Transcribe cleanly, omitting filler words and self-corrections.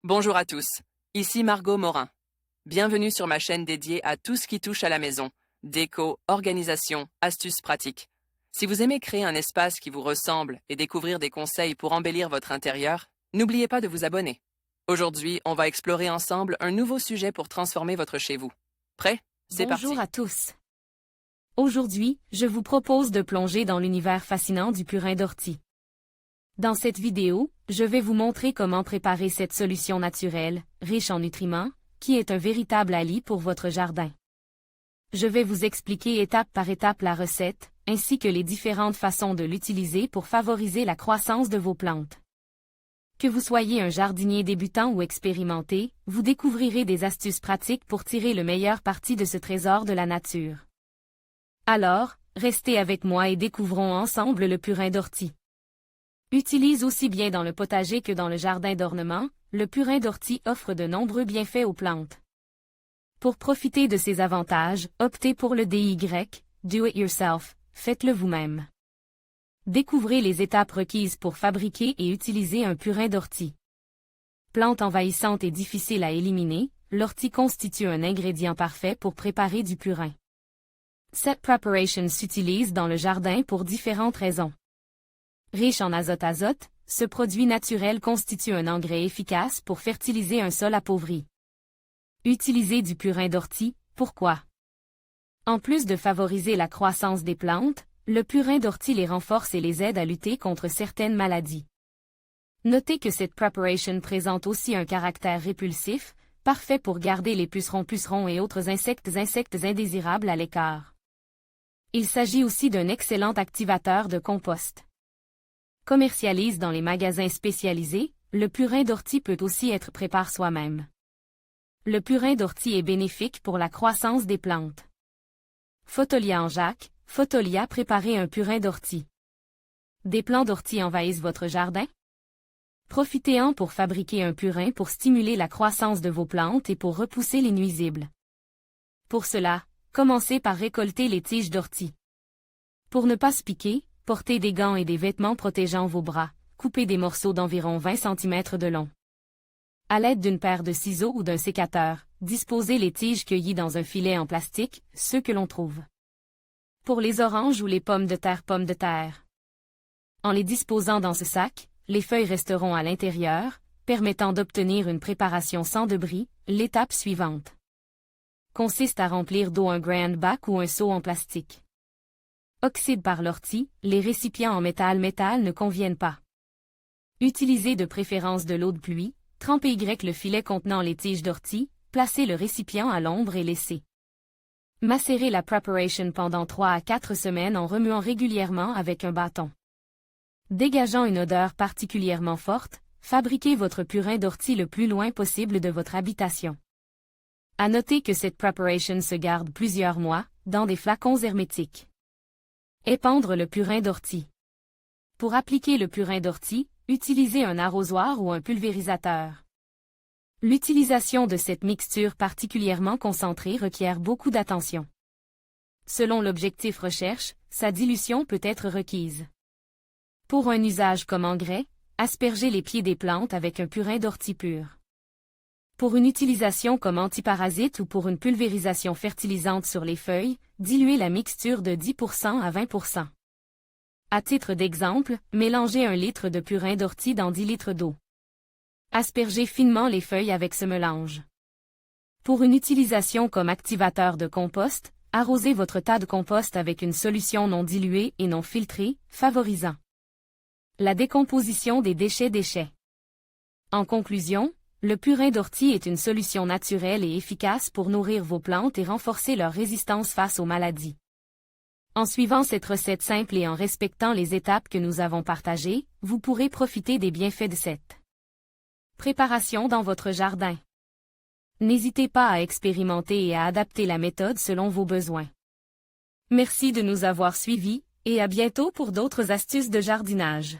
Bonjour à tous, ici Margot Morin. Bienvenue sur ma chaîne dédiée à tout ce qui touche à la maison, déco, organisation, astuces pratiques. Si vous aimez créer un espace qui vous ressemble et découvrir des conseils pour embellir votre intérieur, n'oubliez pas de vous abonner. Aujourd'hui, on va explorer ensemble un nouveau sujet pour transformer votre chez vous. Prêt? C'est parti. Bonjour à tous. Aujourd'hui, je vous propose de plonger dans l'univers fascinant du purin d'ortie. Dans cette vidéo, je vais vous montrer comment préparer cette solution naturelle, riche en nutriments, qui est un véritable allié pour votre jardin. Je vais vous expliquer étape par étape la recette, ainsi que les différentes façons de l'utiliser pour favoriser la croissance de vos plantes. Que vous soyez un jardinier débutant ou expérimenté, vous découvrirez des astuces pratiques pour tirer le meilleur parti de ce trésor de la nature. Alors, restez avec moi et découvrons ensemble le purin d'ortie. Utilise aussi bien dans le potager que dans le jardin d'ornement, le purin d'ortie offre de nombreux bienfaits aux plantes. Pour profiter de ses avantages, optez pour le DIY, Do It Yourself, faites-le vous-même. Découvrez les étapes requises pour fabriquer et utiliser un purin d'ortie. Plante envahissante et difficile à éliminer, l'ortie constitue un ingrédient parfait pour préparer du purin. Cette preparation s'utilise dans le jardin pour différentes raisons. Riche en azote, ce produit naturel constitue un engrais efficace pour fertiliser un sol appauvri. Utiliser du purin d'ortie, pourquoi? En plus de favoriser la croissance des plantes, le purin d'ortie les renforce et les aide à lutter contre certaines maladies. Notez que cette preparation présente aussi un caractère répulsif, parfait pour garder les pucerons et autres insectes indésirables à l'écart. Il s'agit aussi d'un excellent activateur de compost. Commercialise dans les magasins spécialisés, le purin d'ortie peut aussi être préparé soi-même. Le purin d'ortie est bénéfique pour la croissance des plantes. Photolia en Jacques, Photolia préparer un purin d'ortie. Des plants d'ortie envahissent votre jardin? Profitez-en pour fabriquer un purin pour stimuler la croissance de vos plantes et pour repousser les nuisibles. Pour cela, commencez par récolter les tiges d'ortie. Pour ne pas se piquer, portez des gants et des vêtements protégeant vos bras, coupez des morceaux d'environ 20 cm de long. À l'aide d'une paire de ciseaux ou d'un sécateur, disposez les tiges cueillies dans un filet en plastique, ceux que l'on trouve. Pour les oranges ou les pommes de terre. En les disposant dans ce sac, les feuilles resteront à l'intérieur, permettant d'obtenir une préparation sans débris. L'étape suivante consiste à remplir d'eau un grand bac ou un seau en plastique. Oxyde par l'ortie, les récipients en métal ne conviennent pas. Utilisez de préférence de l'eau de pluie, trempez le filet contenant les tiges d'ortie, placez le récipient à l'ombre et laissez. Macérez la preparation pendant 3 à 4 semaines en remuant régulièrement avec un bâton. Dégageant une odeur particulièrement forte, fabriquez votre purin d'ortie le plus loin possible de votre habitation. À noter que cette preparation se garde plusieurs mois, dans des flacons hermétiques. Épandre le purin d'ortie. Pour appliquer le purin d'ortie, utilisez un arrosoir ou un pulvérisateur. L'utilisation de cette mixture particulièrement concentrée requiert beaucoup d'attention. Selon l'objectif recherche, sa dilution peut être requise. Pour un usage comme engrais, aspergez les pieds des plantes avec un purin d'ortie pur. Pour une utilisation comme antiparasite ou pour une pulvérisation fertilisante sur les feuilles, diluez la mixture de 10% à 20%. À titre d'exemple, mélangez 1 litre de purin d'ortie dans 10 litres d'eau. Aspergez finement les feuilles avec ce mélange. Pour une utilisation comme activateur de compost, arrosez votre tas de compost avec une solution non diluée et non filtrée, favorisant la décomposition des déchets. En conclusion, le purin d'ortie est une solution naturelle et efficace pour nourrir vos plantes et renforcer leur résistance face aux maladies. En suivant cette recette simple et en respectant les étapes que nous avons partagées, vous pourrez profiter des bienfaits de cette préparation dans votre jardin. N'hésitez pas à expérimenter et à adapter la méthode selon vos besoins. Merci de nous avoir suivis, et à bientôt pour d'autres astuces de jardinage.